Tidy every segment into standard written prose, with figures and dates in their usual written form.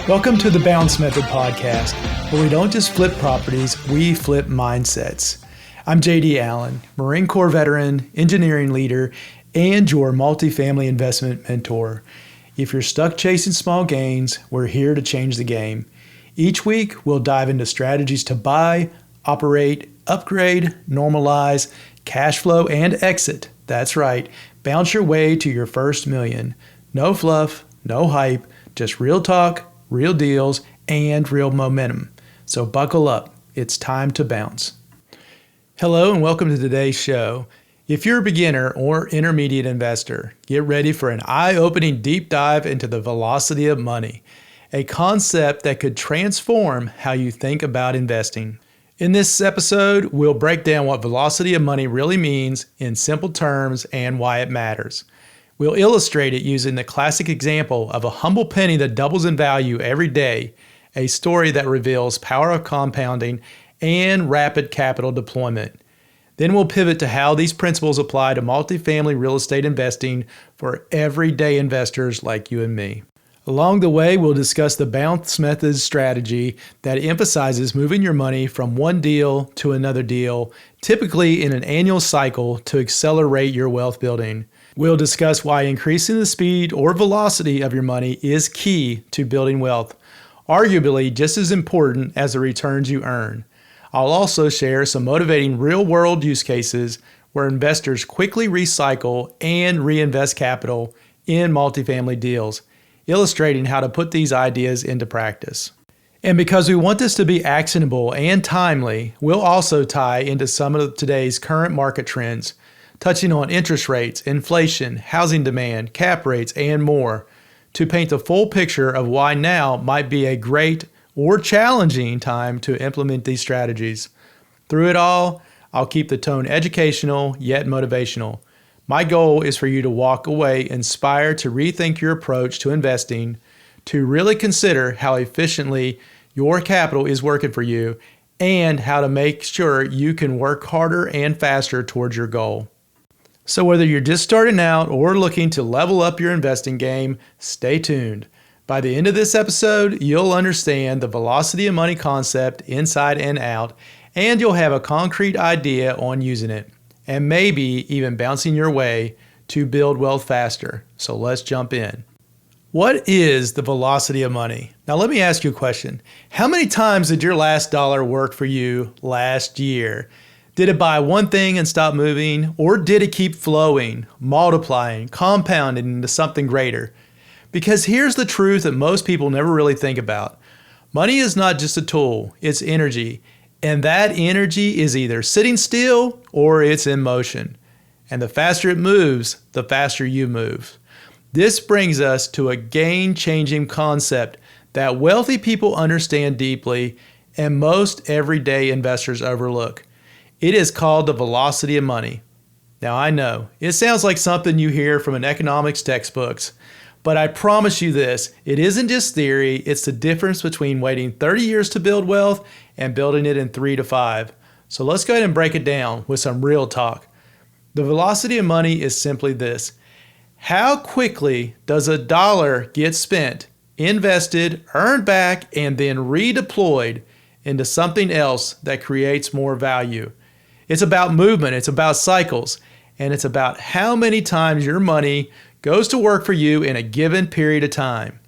Welcome to the Bounce Method podcast, where we don't just flip properties, we flip mindsets. I'm JD Allen, Marine Corps veteran, engineering leader, and your multifamily investment mentor. If you're stuck chasing small gains, we're here to change the game. Each week, we'll dive into strategies to buy, operate, upgrade, normalize, cash flow, and exit. That's right, bounce your way to your first million. No fluff, no hype, just real talk, real deals, and real momentum. So buckle up. It's time to bounce. Hello and welcome to today's show. If you're a beginner or intermediate investor, get ready for an eye-opening deep dive into the velocity of money, a concept that could transform how you think about investing. In this episode, we'll break down what velocity of money really means in simple terms and why it matters. We'll illustrate it using the classic example of a humble penny that doubles in value every day, a story that reveals power of compounding and rapid capital deployment. Then we'll pivot to how these principles apply to multifamily real estate investing for everyday investors like you and me. Along the way, we'll discuss the Bounce Method strategy that emphasizes moving your money from one deal to another deal, typically in an annual cycle to accelerate your wealth building. We'll discuss why increasing the speed or velocity of your money is key to building wealth, arguably just as important as the returns you earn. I'll also share some motivating real-world use cases where investors quickly recycle and reinvest capital in multifamily deals, illustrating how to put these ideas into practice. And because we want this to be actionable and timely, we'll also tie into some of today's current market trends, touching on interest rates, inflation, housing demand, cap rates, and more, to paint the full picture of why now might be a great or challenging time to implement these strategies. Through it all, I'll keep the tone educational yet motivational. My goal is for you to walk away inspired to rethink your approach to investing, to really consider how efficiently your capital is working for you, and how to make sure you can work harder and faster towards your goal. So whether you're just starting out or looking to level up your investing game, stay tuned. By the end of this episode, you'll understand the velocity of money concept inside and out, and you'll have a concrete idea on using it, and maybe even bouncing your way to build wealth faster. So let's jump in. What is the velocity of money? Now let me ask you a question. How many times did your last dollar work for you last year? Did it buy one thing and stop moving, or did it keep flowing, multiplying, compounding into something greater? Because here's the truth that most people never really think about. Money is not just a tool, it's energy. And that energy is either sitting still or it's in motion. And the faster it moves, the faster you move. This brings us to a game-changing concept that wealthy people understand deeply and most everyday investors overlook. It is called the velocity of money. Now I know, it sounds like something you hear from an economics textbooks, but I promise you this, it isn't just theory, it's the difference between waiting 30 years to build wealth and building it in 3 to 5. So let's go ahead and break it down with some real talk. The velocity of money is simply this. How quickly does a dollar get spent, invested, earned back, and then redeployed into something else that creates more value? It's about movement, it's about cycles, and it's about how many times your money goes to work for you in a given period of time.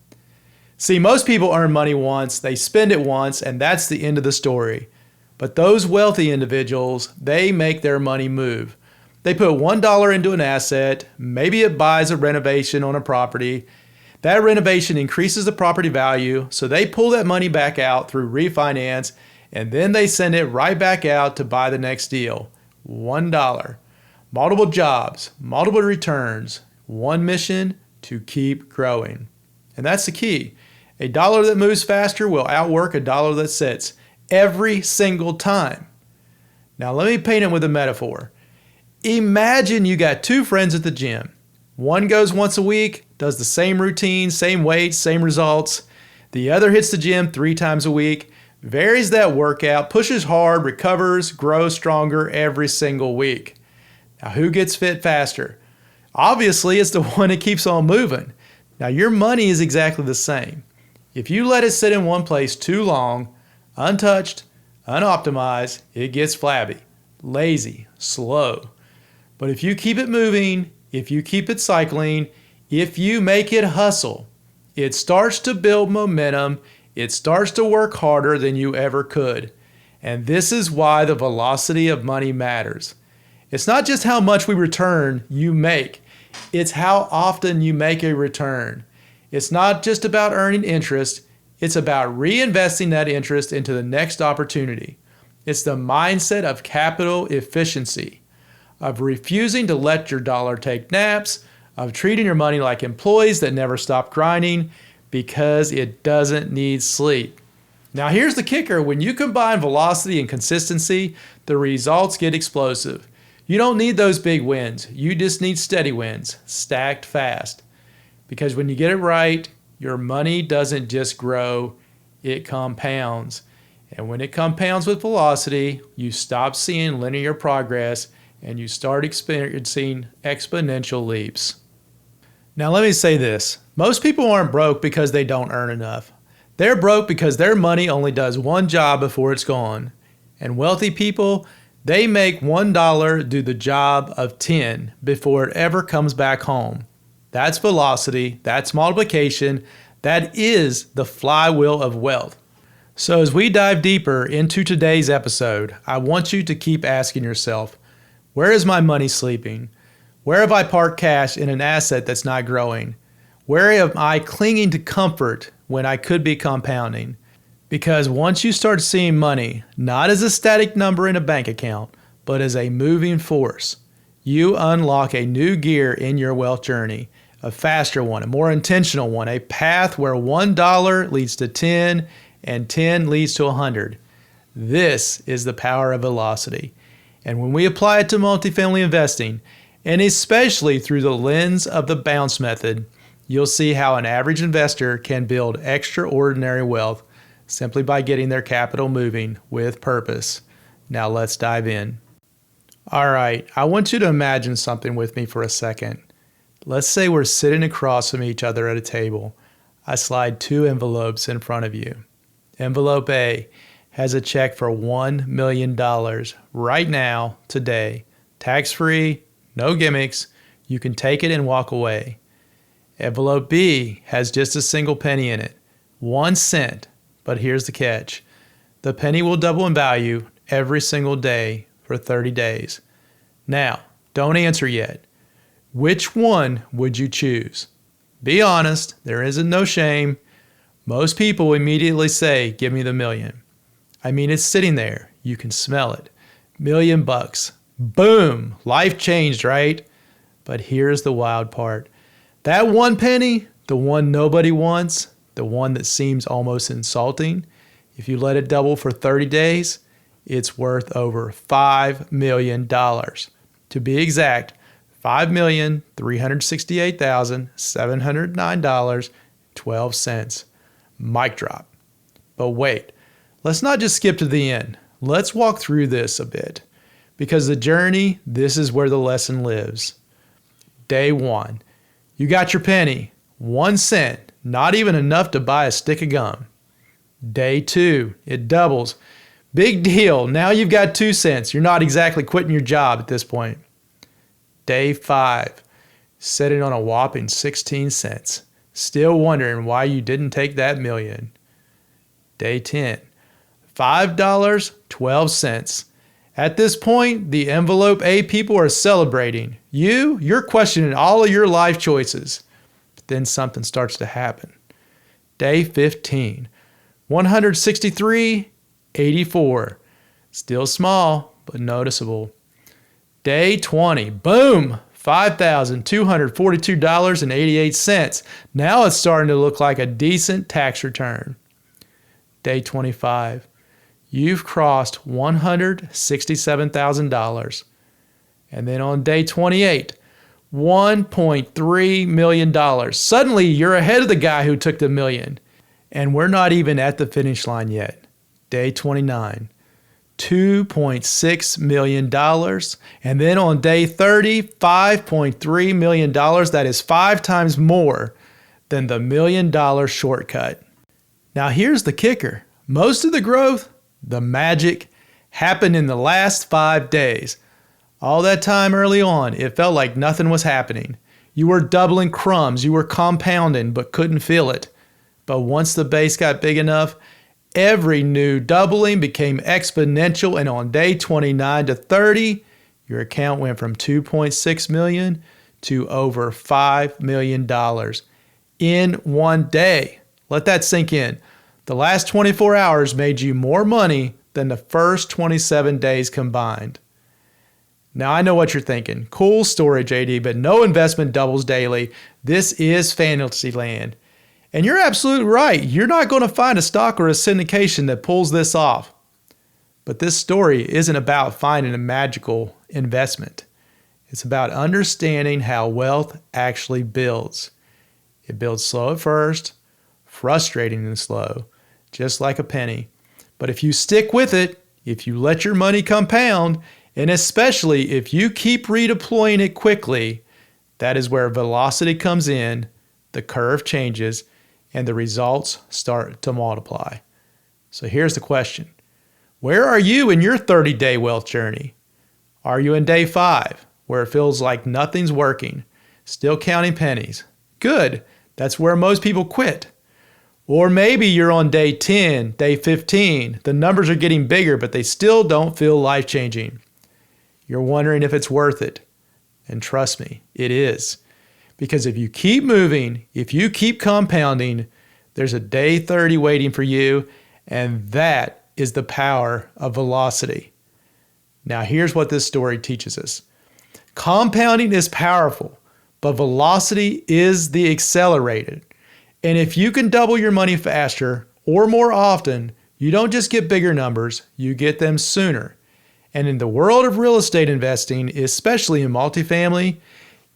See, most people earn money once, they spend it once, and that's the end of the story. But those wealthy individuals, they make their money move. They put $1 into an asset, maybe it buys a renovation on a property. That renovation increases the property value, so they pull that money back out through refinance, and then they send it right back out to buy the next deal. $1. Multiple jobs, multiple returns, one mission to keep growing. And that's the key. A dollar that moves faster will outwork a dollar that sits every single time. Now let me paint it with a metaphor. Imagine you got two friends at the gym. One goes once a week, does the same routine, same weights, same results. The other hits the gym 3 times a week, varies that workout, pushes hard, recovers, grows stronger every single week. Now who gets fit faster? Obviously, it's the one that keeps on moving. Now your money is exactly the same. If you let it sit in one place too long, untouched, unoptimized, it gets flabby, lazy, slow. But if you keep it moving, if you keep it cycling, if you make it hustle, it starts to build momentum. It starts to work harder than you ever could. And this is why the velocity of money matters. It's not just how much you make, it's how often you make a return. It's not just about earning interest, it's about reinvesting that interest into the next opportunity. It's the mindset of capital efficiency, of refusing to let your dollar take naps, of treating your money like employees that never stop grinding because it doesn't need sleep. Now here's the kicker. When you combine velocity and consistency, the results get explosive. You don't need those big wins. You just need steady wins, stacked fast. Because when you get it right, your money doesn't just grow, it compounds. And when it compounds with velocity, you stop seeing linear progress and you start experiencing exponential leaps. Now let me say this. Most people aren't broke because they don't earn enough. They're broke because their money only does one job before it's gone. And wealthy people, they make $1 do the job of 10 before it ever comes back home. That's velocity, that's multiplication, that is the flywheel of wealth. So as we dive deeper into today's episode, I want you to keep asking yourself, where is my money sleeping? Where have I parked cash in an asset that's not growing? Where am I clinging to comfort when I could be compounding? Because once you start seeing money, not as a static number in a bank account, but as a moving force, you unlock a new gear in your wealth journey, a faster one, a more intentional one, a path where $1 leads to 10 and 10 leads to 100. This is the power of velocity. And when we apply it to multifamily investing, and especially through the lens of the bounce method, you'll see how an average investor can build extraordinary wealth simply by getting their capital moving with purpose. Now let's dive in. All right, I want you to imagine something with me for a second. Let's say we're sitting across from each other at a table. I slide two envelopes in front of you. Envelope A has a check for $1 million right now, today, tax-free, no gimmicks. You can take it and walk away. Envelope B has just a single penny in it, 1 cent, but here's the catch. The penny will double in value every single day for 30 days. Now, don't answer yet. Which one would you choose? Be honest, there isn't no shame. Most people immediately say, give me the million. I mean, it's sitting there. You can smell it. $1 million. Boom! Life changed, right? But here's the wild part. That 1 penny, the one nobody wants, the one that seems almost insulting, if you let it double for 30 days, it's worth over $5 million. To be exact, $5,368,709.12. Mic drop. But wait, let's not just skip to the end. Let's walk through this a bit. Because the journey, this is where the lesson lives. Day 1. You got your penny, 1 cent, not even enough to buy a stick of gum. Day 2, it doubles. Big deal, now you've got 2 cents. You're not exactly quitting your job at this point. Day 5, sitting on a whopping 16 cents. Still wondering why you didn't take that million. Day 10, $5.12. At this point, the envelope A people are celebrating. You're questioning all of your life choices. But then something starts to happen. Day 15, $163.84. Still small, but noticeable. Day 20, boom, $5,242.88. Now it's starting to look like a decent tax return. Day 25, you've crossed $167,000. And then on day 28, $1.3 million. Suddenly you're ahead of the guy who took the million. And we're not even at the finish line yet. Day 29, $2.6 million. And then on day 30, $5.3 million. That is 5 times more than the $1 million shortcut. Now here's the kicker. Most of the growth, the magic, happened in the last 5 days. All that time early on, it felt like nothing was happening. You were doubling crumbs, you were compounding, but couldn't feel it. But once the base got big enough, every new doubling became exponential, and on day 29 to 30, your account went from $2.6 million to over $5 million in one day. Let that sink in. The last 24 hours made you more money than the first 27 days combined. Now, I know what you're thinking. Cool story, JD, but no investment doubles daily. This is fantasy land. And you're absolutely right. You're not going to find a stock or a syndication that pulls this off. But this story isn't about finding a magical investment. It's about understanding how wealth actually builds. It builds slow at first, frustrating and slow, just like a penny. But if you stick with it, if you let your money compound, and especially if you keep redeploying it quickly, that is where velocity comes in, the curve changes, and the results start to multiply. So here's the question. Where are you in your 30-day wealth journey? Are you in day 5, where it feels like nothing's working, still counting pennies? Good. That's where most people quit. Or maybe you're on day 10, day 15. The numbers are getting bigger, but they still don't feel life-changing. You're wondering if it's worth it. And trust me, it is. Because if you keep moving, if you keep compounding, there's a day 30 waiting for you, and that is the power of velocity. Now, here's what this story teaches us. Compounding is powerful, but velocity is the accelerator. And if you can double your money faster or more often, you don't just get bigger numbers, you get them sooner. And in the world of real estate investing, especially in multifamily,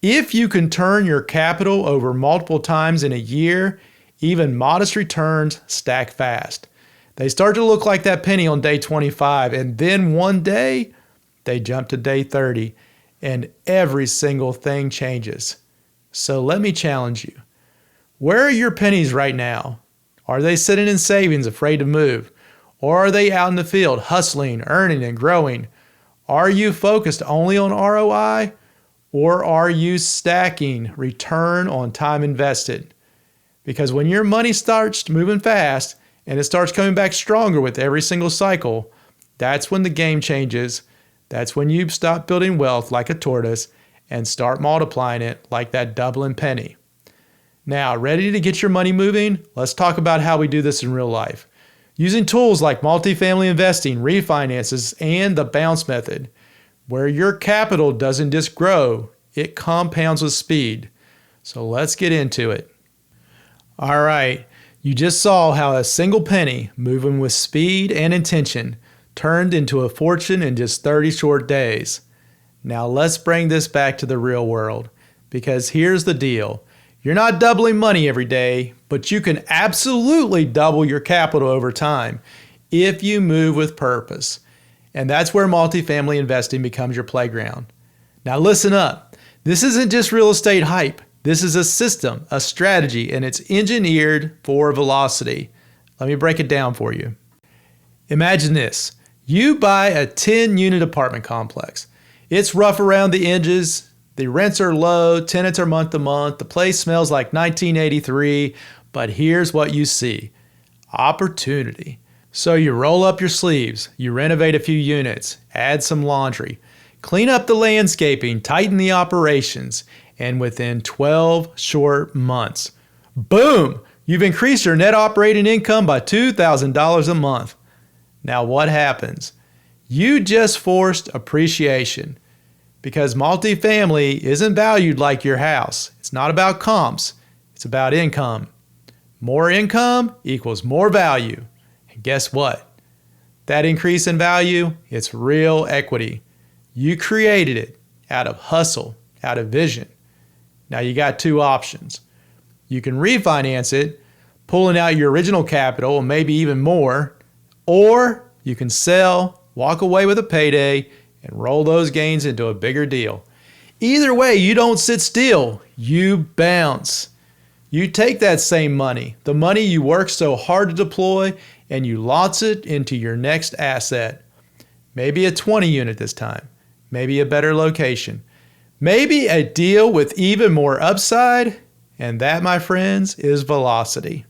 if you can turn your capital over multiple times in a year, even modest returns stack fast. They start to look like that penny on day 25, and then one day, they jump to day 30, and every single thing changes. So let me challenge you. Where are your pennies right now? Are they sitting in savings, afraid to move? Or are they out in the field, hustling, earning, and growing? Are you focused only on ROI? Or are you stacking return on time invested? Because when your money starts moving fast and it starts coming back stronger with every single cycle, that's when the game changes. That's when you stop building wealth like a tortoise and start multiplying it like that doubling penny. Now, ready to get your money moving? Let's talk about how we do this in real life. Using tools like multifamily investing, refinances, and the bounce method, where your capital doesn't just grow, it compounds with speed. So let's get into it. All right, you just saw how a single penny moving with speed and intention turned into a fortune in just 30 short days. Now let's bring this back to the real world, because here's the deal. You're not doubling money every day, but you can absolutely double your capital over time if you move with purpose. And that's where multifamily investing becomes your playground. Now listen up. This isn't just real estate hype. This is a system, a strategy, and it's engineered for velocity. Let me break it down for you. Imagine this. You buy a 10-unit apartment complex. It's rough around the edges. The rents are low, tenants are month to month, the place smells like 1983, but here's what you see. Opportunity. So you roll up your sleeves, you renovate a few units, add some laundry, clean up the landscaping, tighten the operations, and within 12 short months, boom, you've increased your net operating income by $2,000 a month. Now what happens? You just forced appreciation. Because multifamily isn't valued like your house. It's not about comps. It's about income. More income equals more value. And guess what? That increase in value, it's real equity. You created it out of hustle, out of vision. Now you got two options. You can refinance it, pulling out your original capital and maybe even more, or you can sell, walk away with a payday, and roll those gains into a bigger deal. Either way, you don't sit still, you bounce. You take that same money, the money you work so hard to deploy, and you launch it into your next asset. Maybe a 20 unit this time, maybe a better location, maybe a deal with even more upside, and that, my friends, is velocity.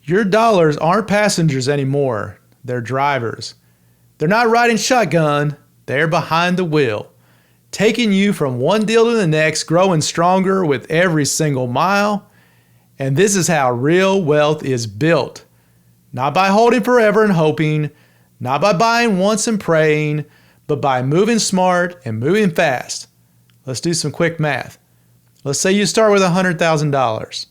Your dollars aren't passengers anymore, they're drivers. They're not riding shotgun, they're behind the wheel, taking you from one deal to the next, growing stronger with every single mile. And this is how real wealth is built. Not by holding forever and hoping, not by buying once and praying, but by moving smart and moving fast. Let's do some quick math. Let's say you start with $100,000.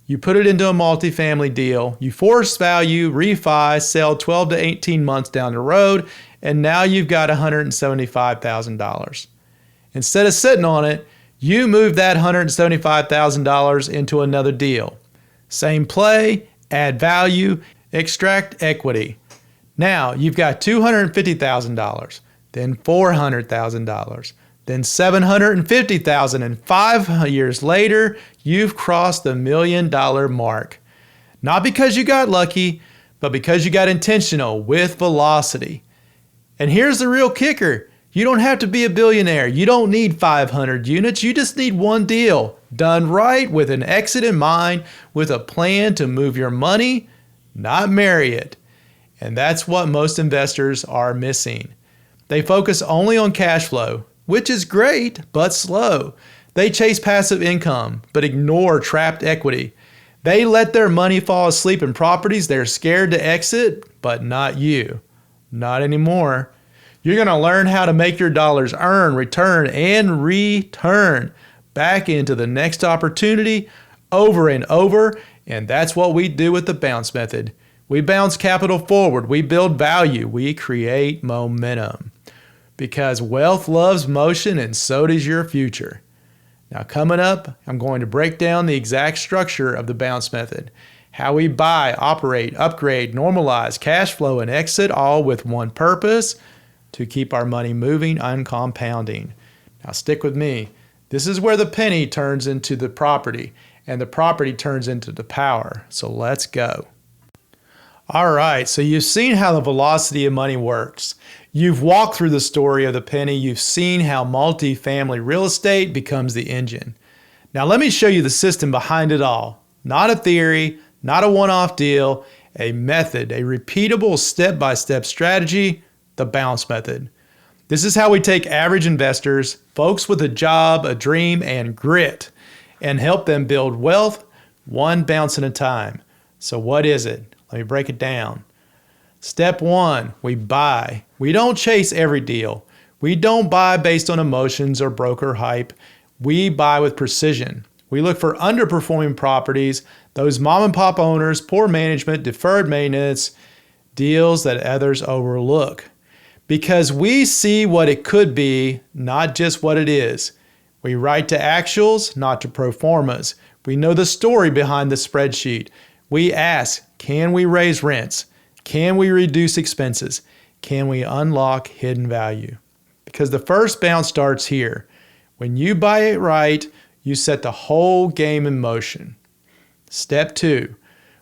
You put it into a multifamily deal, you force value, refi, sell 12 to 18 months down the road, and now you've got $175,000. Instead of sitting on it, you move that $175,000 into another deal. Same play, add value, extract equity. Now you've got $250,000, then $400,000, then $750,000, and 5 years later, you've crossed the $1 million mark. Not because you got lucky, but because you got intentional with velocity. And here's the real kicker. You don't have to be a billionaire. You don't need 500 units. You just need one deal done right with an exit in mind, with a plan to move your money, not marry it. And that's what most investors are missing. They focus only on cash flow, which is great, but slow. They chase passive income, but ignore trapped equity. They let their money fall asleep in properties they're scared to exit, but not you. Not anymore. You're going to learn how to make your dollars earn, return, and return back into the next opportunity over and over, and that's what we do with the bounce method. We bounce capital forward. We build value. We create momentum. Because wealth loves motion, and so does your future. Now, coming up, I'm going to break down the exact structure of the bounce method. How we buy, operate, upgrade, normalize, cash flow, and exit, all with one purpose: to keep our money moving and compounding. Now, stick with me. This is where the penny turns into the property, and the property turns into the power. So let's go. All right, so you've seen how the velocity of money works. You've walked through the story of the penny. You've seen how multifamily real estate becomes the engine. Now let me show you the system behind it all. Not a theory, not a one-off deal, a method, a repeatable step-by-step strategy, the bounce method. This is how we take average investors, folks with a job, a dream, and grit, and help them build wealth one bounce at a time. So what is it? Let me break it down. Step one, we buy. We don't chase every deal. We don't buy based on emotions or broker hype. We buy with precision. We look for underperforming properties, those mom and pop owners, poor management, deferred maintenance, deals that others overlook. Because we see what it could be, not just what it is. We write to actuals, not to pro formas. We know the story behind the spreadsheet. We ask, can we raise rents? Can we reduce expenses? Can we unlock hidden value? Because the first bounce starts here. When you buy it right, you set the whole game in motion. Step two,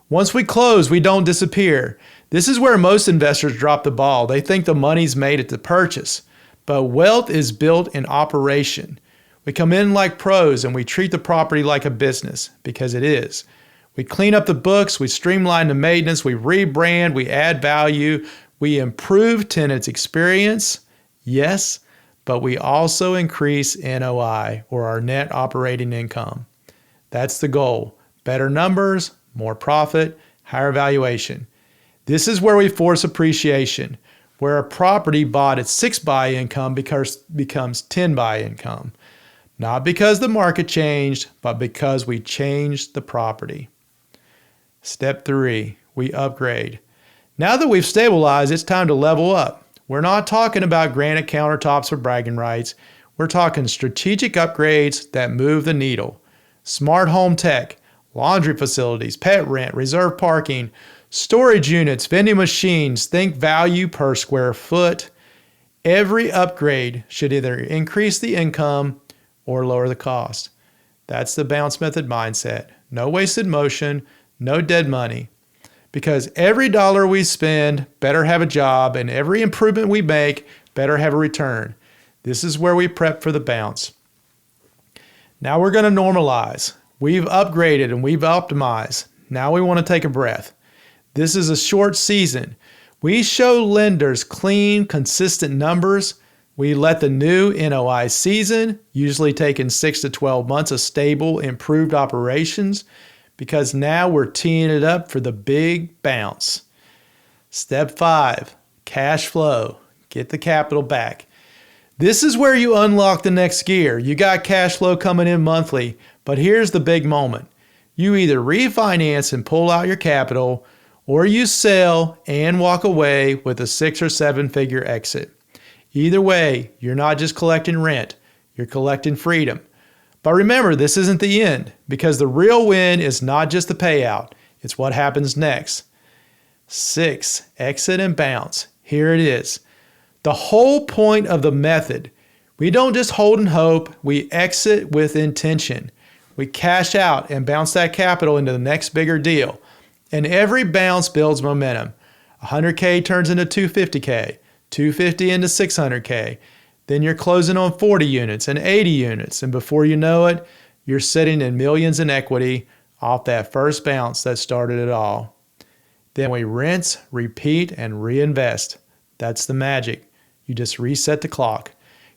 once we close, we don't disappear. This is where most investors drop the ball. They think the money's made at the purchase. But wealth is built in operation. We come in like pros and we treat the property like a business, because it is. We clean up the books, we streamline the maintenance, we rebrand, we add value, we improve tenants' experience, yes, but we also increase NOI, or our net operating income. That's the goal. Better numbers, more profit, higher valuation. This is where we force appreciation, where a property bought at 6 buy income becomes 10 buy income. Not because the market changed, but because we changed the property. Step three, we upgrade. Now that we've stabilized, it's time to level up. We're not talking about granite countertops for bragging rights. We're talking strategic upgrades that move the needle. Smart home tech, laundry facilities, pet rent, reserve parking, storage units, vending machines, think value per square foot. Every upgrade should either increase the income or lower the cost. That's the bounce method mindset. no wasted motion, no dead money. Because every dollar we spend better have a job, and every improvement we make better have a return. This is where we prep for the bounce. Now we're going to normalize. We've upgraded and we've optimized. Now we want to take a breath. This is a short season. We show lenders clean, consistent numbers. We let the new NOI season, usually taking 6 to 12 months of stable, improved operations, because now we're teeing it up for the big bounce. Step 5, cash flow. Get the capital back. This is where you unlock the next gear. You got cash flow coming in monthly, but here's the big moment. You either refinance and pull out your capital, or you sell and walk away with a 6 or 7 figure exit. Either way, you're not just collecting rent, you're collecting freedom. But remember, this isn't the end, because the real win is not just the payout, it's what happens next. 6, exit and bounce. Here it is. The whole point of the method. We don't just hold and hope, we exit with intention. We cash out and bounce that capital into the next bigger deal. And every bounce builds momentum. 100K turns into 250K, 250 into 600K. Then you're closing on 40 units and 80 units. And before you know it, you're sitting in millions in equity off that first bounce that started it all. Then we rinse, repeat, and reinvest. That's the magic. You just reset the clock.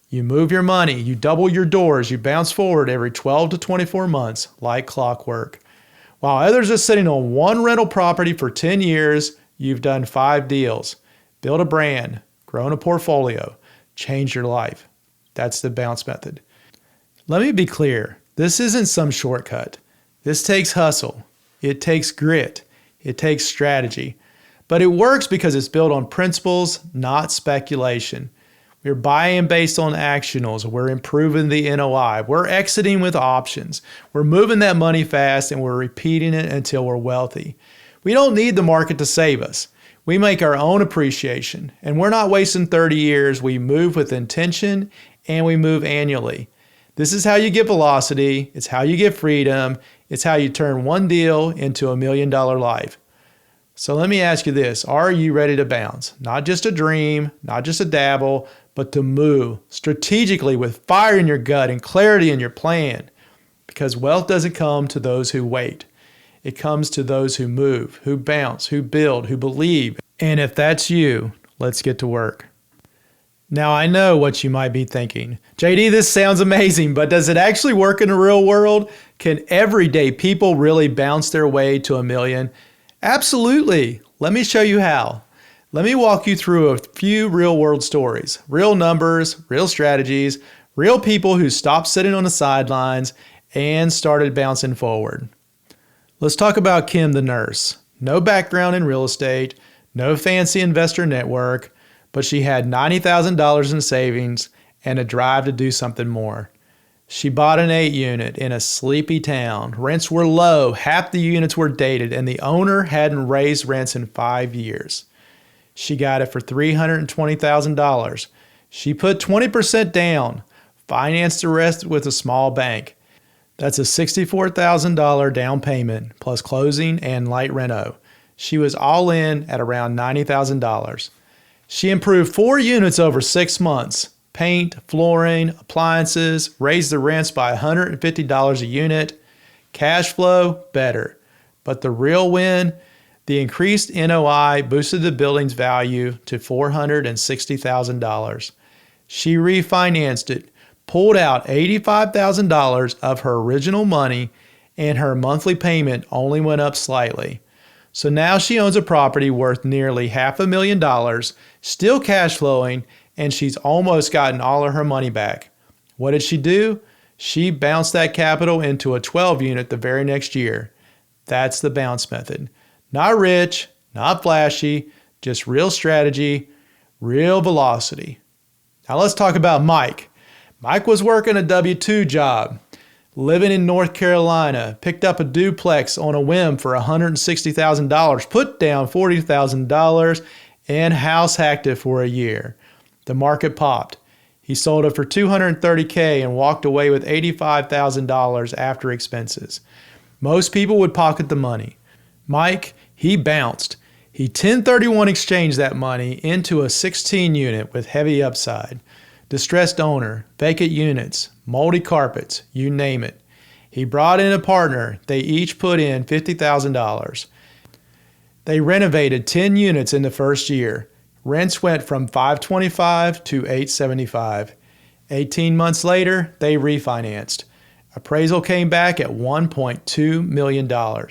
You move your money, you double your doors, you bounce forward every 12 to 24 months like clockwork. While others are sitting on one rental property for 10 years, you've done 5 deals. Built a brand, grown a portfolio, changed your life. That's the bounce method. Let me be clear. This isn't some shortcut. This takes hustle. It takes grit. It takes strategy. But it works because it's built on principles, not speculation. We're buying based on actionals. We're improving the NOI. We're exiting with options. We're moving that money fast, and we're repeating it until we're wealthy. We don't need the market to save us. We make our own appreciation, and we're not wasting 30 years. We move with intention, and we move annually. This is how you get velocity. It's how you get freedom. It's how you turn one deal into $1 million life. So let me ask you this. Are you ready to bounce? Not just a dream, not just a dabble, but to move strategically with fire in your gut and clarity in your plan. Because wealth doesn't come to those who wait. It comes to those who move, who bounce, who build, who believe. And if that's you, let's get to work. Now, I know what you might be thinking. JD, this sounds amazing, but does it actually work in the real world? Can everyday people really bounce their way to $1 million? Absolutely. Let me show you how. Let me walk you through a few real world stories, real numbers, real strategies, real people who stopped sitting on the sidelines and started bouncing forward. Let's talk about Kim, the nurse. No background in real estate, no fancy investor network, but she had $90,000 in savings and a drive to do something more. She bought an 8-unit in a sleepy town. Rents were low, half the units were dated, and the owner hadn't raised rents in 5 years. She got it for $320,000. She put 20% down, financed the rest with a small bank. That's a $64,000 down payment plus closing and light reno. She was all in at around $90,000. She improved 4 units over 6 months. Paint, flooring, appliances, raised the rents by $150 a unit. Cash flow, better. But the real win, the increased NOI boosted the building's value to $460,000. She refinanced it, pulled out $85,000 of her original money, and her monthly payment only went up slightly. So now she owns a property worth nearly $500,000, still cash flowing, and she's almost gotten all of her money back. What did she do? She bounced that capital into a 12-unit the very next year. That's the bounce method. Not rich, not flashy, just real strategy, real velocity. Now let's talk about Mike. Mike was working a W-2 job, living in North Carolina, picked up a duplex on a whim for $160,000, put down $40,000, and house hacked it for a year. The market popped. He sold it for $230K and walked away with $85,000 after expenses. Most people would pocket the money. Mike, he bounced. He 1031 exchanged that money into a 16 unit with heavy upside. Distressed owner, vacant units, moldy carpets, you name it. He brought in a partner. They each put in $50,000. They renovated 10 units in the first year. Rents went from $525 to $875. 18 months later, they refinanced. Appraisal came back at $1.2 million.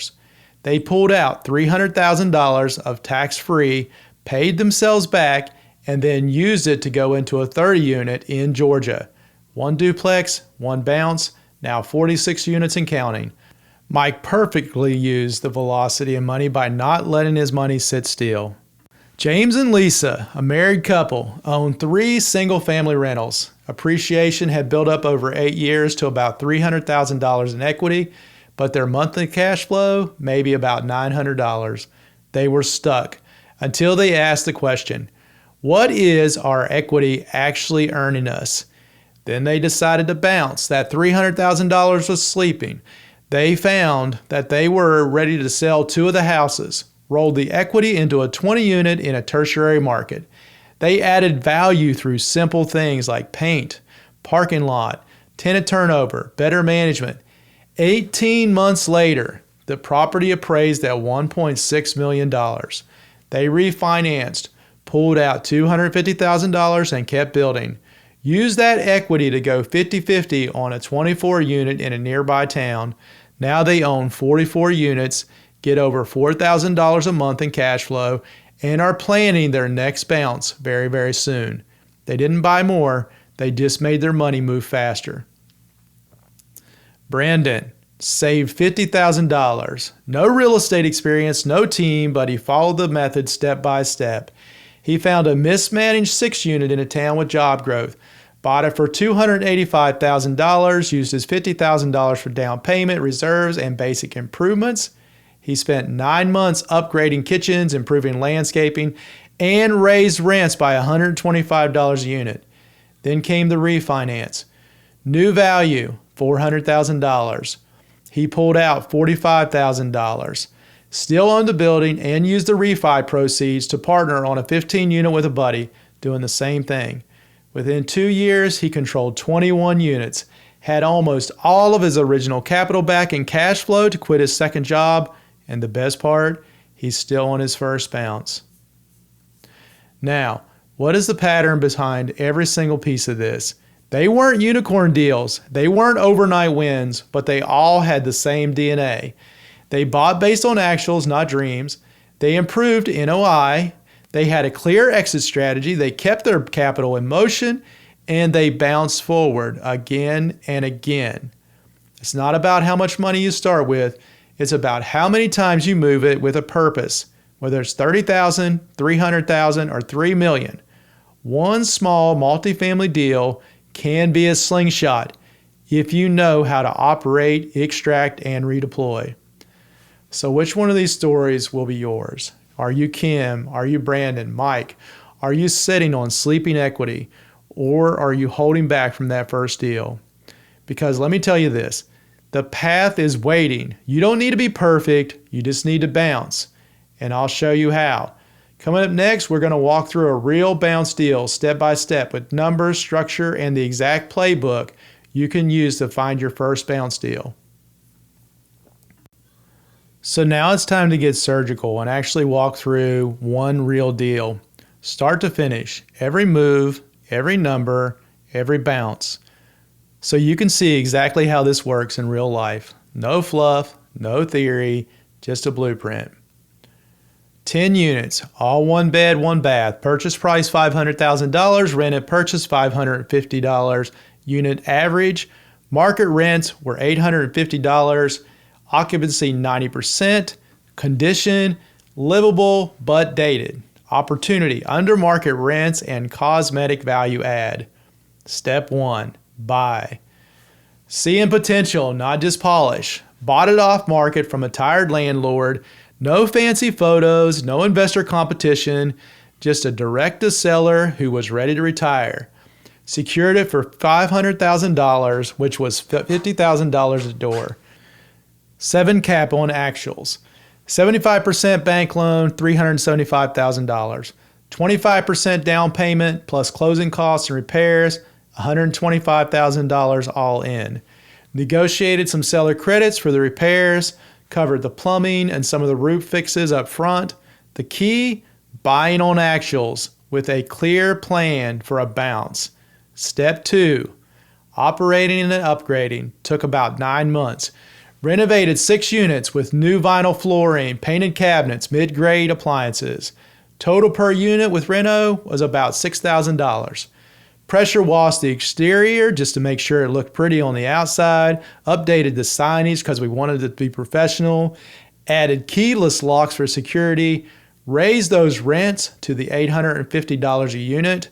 They pulled out $300,000 of tax-free, paid themselves back, and then used it to go into a 30 unit in Georgia. One duplex, one bounce, now 46 units and counting. Mike perfectly used the velocity and money by not letting his money sit still. James and Lisa, a married couple, own 3 single-family rentals. Appreciation had built up over 8 years to about $300,000 in equity, but their monthly cash flow, maybe about $900. They were stuck until they asked the question, what is our equity actually earning us? Then they decided to bounce. That $300,000 was sleeping. They found that they were ready to sell 2 of the houses, rolled the equity into a 20 unit in a tertiary market. They added value through simple things like paint, parking lot, tenant turnover, better management. 18 months later, the property appraised at $1.6 million. They refinanced, pulled out $250,000 and kept building. Used that equity to go 50-50 on a 24 unit in a nearby town. Now they own 44 units, get over $4,000 a month in cash flow, and are planning their next bounce very, very soon. They didn't buy more, they just made their money move faster. Brandon saved $50,000. No real estate experience, no team, but he followed the method step by step. He found a mismanaged 6 unit in a town with job growth. Bought it for $285,000, used his $50,000 for down payment, reserves, and basic improvements. He spent 9 months upgrading kitchens, improving landscaping, and raised rents by $125 a unit. Then came the refinance. New value, $400,000. He pulled out $45,000. Still owned the building and used the refi proceeds to partner on a 15 unit with a buddy, doing the same thing. Within 2 years, he controlled 21 units, had almost all of his original capital back in cash flow to quit his second job, and the best part, he's still on his first bounce. Now, what is the pattern behind every single piece of this? They weren't unicorn deals, they weren't overnight wins, but they all had the same DNA. They bought based on actuals, not dreams. They improved NOI. They had a clear exit strategy. They kept their capital in motion, and they bounced forward again and again. It's not about how much money you start with. It's about how many times you move it with a purpose, whether it's $30,000, $300,000, or $3 million. One small multifamily deal can be a slingshot if you know how to operate, extract, and redeploy. So which one of these stories will be yours? Are you Kim? Are you Brandon? Mike? Are you sitting on sleeping equity? Or are you holding back from that first deal? Because let me tell you this, the path is waiting. You don't need to be perfect. You just need to bounce. And I'll show you how. Coming up next, we're going to walk through a real bounce deal step by step with numbers, structure, and the exact playbook you can use to find your first bounce deal. So now it's time to get surgical and actually walk through one real deal. Start to finish, every move, every number, every bounce. So you can see exactly how this works in real life. No fluff, no theory, just a blueprint. 10 units, all one bed, one bath. Purchase price $500,000, rented purchase $550. Unit average, market rents were $850. Occupancy 90%, condition livable but dated. Opportunity under market rents and cosmetic value add. Step 1, buy. Seeing potential, not just polish. Bought it off market from a tired landlord. No fancy photos, no investor competition, just a direct to seller who was ready to retire. Secured it for $500,000, which was $50,000 a door. 7 cap on actuals. 75% bank loan, $375,000. 25% down payment plus closing costs and repairs, $125,000 all in. Negotiated some seller credits for the repairs, covered the plumbing and some of the roof fixes up front. The key, buying on actuals with a clear plan for a bounce. Step 2, operating and upgrading. Took about 9 months. Renovated 6 units with new vinyl flooring, painted cabinets, mid-grade appliances. Total per unit with reno was about $6,000. Pressure washed the exterior just to make sure it looked pretty on the outside. Updated the signage because we wanted it to be professional. Added keyless locks for security. Raised those rents to the $850 a unit.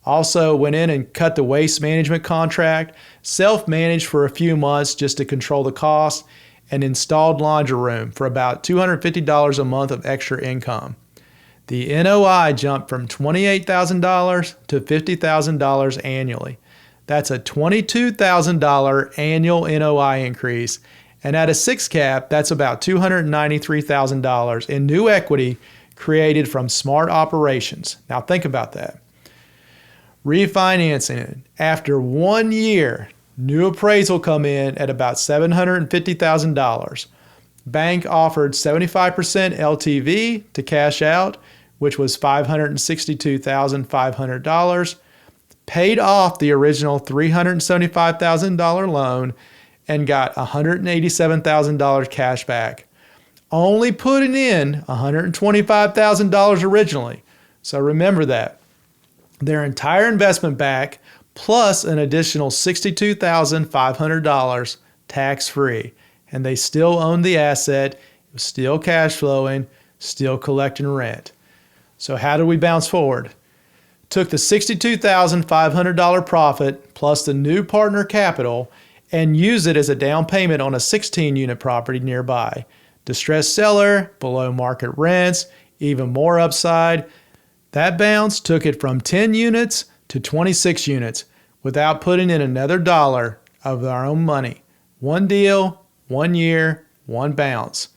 Also went in and cut the waste management contract, self-managed for a few months just to control the cost, and installed laundry room for about $250 a month of extra income. The NOI jumped from $28,000 to $50,000 annually. That's a $22,000 annual NOI increase, and at a 6 cap, that's about $293,000 in new equity created from smart operations. Now think about that. Refinancing it. After 1 year, new appraisal come in at about $750,000. Bank offered 75% LTV to cash out, which was $562,500. Paid off the original $375,000 loan and got $187,000 cash back. Only putting in $125,000 originally. So remember that. Their entire investment back plus an additional $62,500 tax-free. And they still owned the asset, it was still cash flowing, still collecting rent. So how did we bounce forward? Took the $62,500 profit plus the new partner capital and used it as a down payment on a 16-unit property nearby. Distressed seller, below market rents, even more upside. That bounce took it from 10 units to 26 units without putting in another dollar of our own money. One deal, 1 year, one bounce.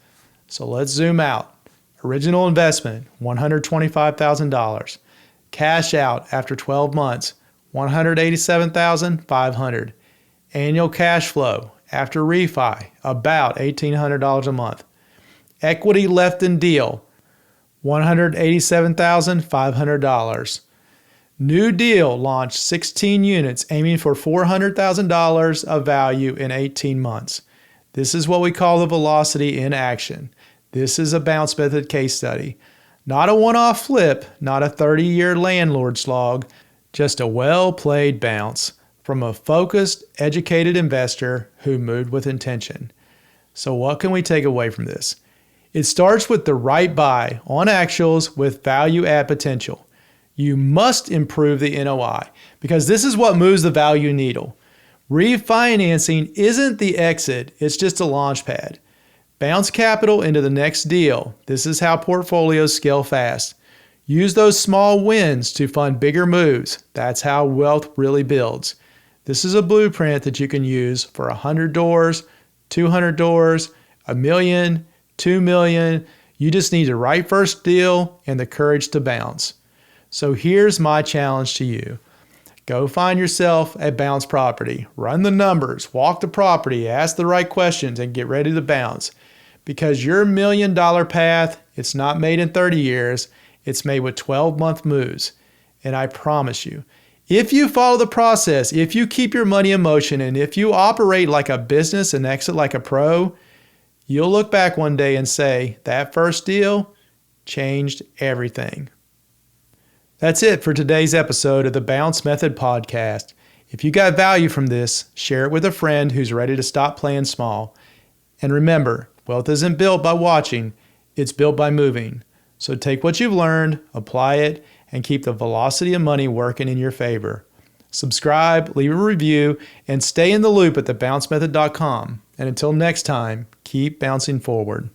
So let's zoom out. Original investment, $125,000. Cash out after 12 months, $187,500. Annual cash flow after refi, about $1,800 a month. Equity left in deal, $187,500. New deal launched 16 units aiming for $400,000 of value in 18 months. This is what we call the velocity in action. This is a bounce method case study. Not a one-off flip, not a 30-year landlord slog, just a well-played bounce from a focused, educated investor who moved with intention. So what can we take away from this? It starts with the right buy on actuals with value add potential. You must improve the NOI because this is what moves the value needle. Refinancing isn't the exit, it's just a launch pad. Bounce capital into the next deal. This is how portfolios scale fast. Use those small wins to fund bigger moves. That's how wealth really builds. This is a blueprint that you can use for 100 doors, 200 doors, $1 million, $2 million. You just need the right first deal and the courage to bounce. So here's my challenge to you. Go find yourself a bounce property. Run the numbers, walk the property, ask the right questions, and get ready to bounce. Because your $1 million path, it's not made in 30 years. It's made with 12-month moves. And I promise you, if you follow the process, if you keep your money in motion, and if you operate like a business and exit like a pro, you'll look back one day and say, that first deal changed everything. That's it for today's episode of the Bounce Method Podcast. If you got value from this, share it with a friend who's ready to stop playing small. And remember, wealth isn't built by watching, it's built by moving. So take what you've learned, apply it, and keep the velocity of money working in your favor. Subscribe, leave a review, and stay in the loop at thebouncemethod.com. And until next time, keep bouncing forward.